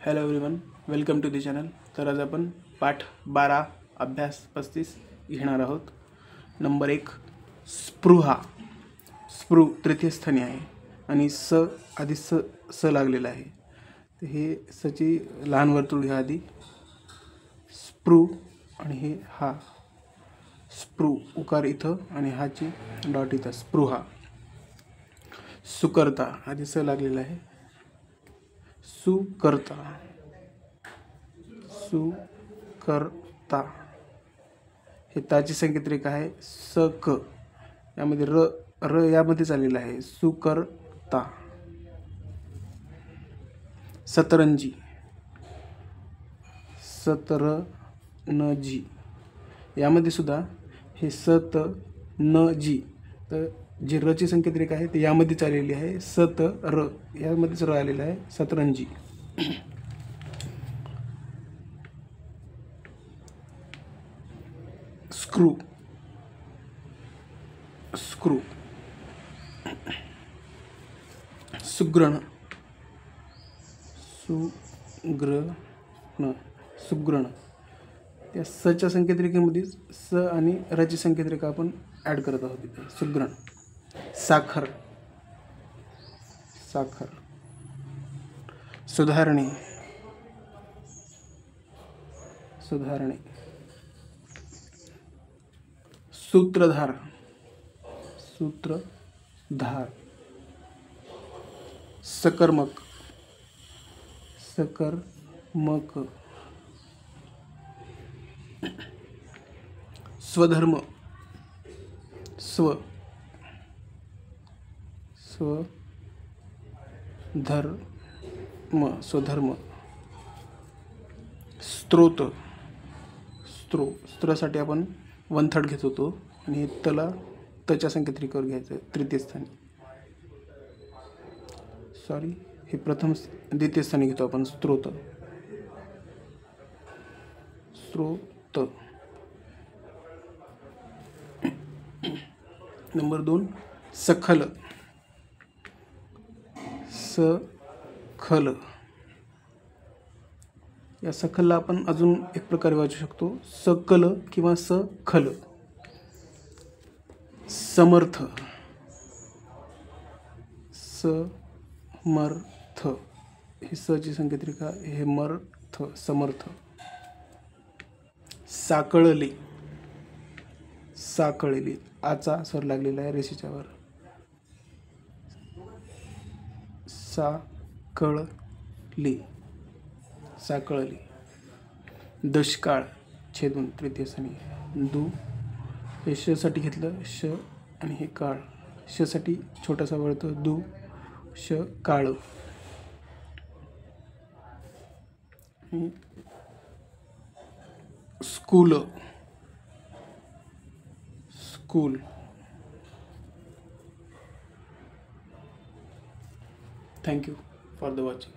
Hello everyone, welcome to the channel. तर आज आपण पाठ 12 अभ्यास 35 घेणार आहोत. नंबर 1 स्पृहा. स्पृ तृतीय स्थानी आहे आणि स आधी स लागलेला आहे. तर हे सची लहान वर्तुळ घ्या आधी. स्पृ आणि हे हा स्पृ उकार इथं आणि हाची डॉट इथं. स्पृहा. सुकर्ता आधी स लागलेला आहे. सुकर्ता. सुकर्ता. हे ताची संकेत आहे. स क यामध्ये र र यामध्येच आलेला आहे. सुकर्ता. सतरंजी. सतरनजी यामध्ये सुद्धा हे सत न जी, तर जे रची संकेत आहे ते यामध्येच आलेली आहे. सत र यामध्येच र आलेला आहे. सतरंजी. स्क्रू. स्क्रू. सुग्रण. सुग्रण. सुग्रण. त्या सच्या संकेतरेखेमध्ये स आणि रची संकेतरेखा आपण ॲड करत आहोत इथे. सुग्रण. साखर. साखर. सुधारणे. सुधारणे. सूत्रधार. सूत्रधार. सकर्मक. सकर्मक. स्वधर्म. स्व. स्वधर्म. स्वधर्म. स्त्रोत. स्त्रोसाठी आपण 1/3 घेत होतो आणि तला तच्या संकेतरेखेवर घ्यायचं तृतीय स्थानी. सॉरी, हे प्रथम द्वितीय स्थानी घेतो आपण. स्त्रोत. स्त्रोत. नंबर 2 सखल. सखल. या सखलला आपण अजून एक प्रकारे वाचू शकतो. सकल किंवा सखल. समर्थ. समर्थ. ही सची संकेतरेखा, हे मर्थ. समर्थ. साकळली. साकळली. आचा स्वर लागलेला आहे रेषेच्या वर. साकळली. साकळली. दुष्काळ. छेदून तृतीय स्थानी. दु हे श साठी घेतलं. श आणि हे काळ. श साठी छोटासा वळतो. दु श काळ. School. School. Thank you for the watching.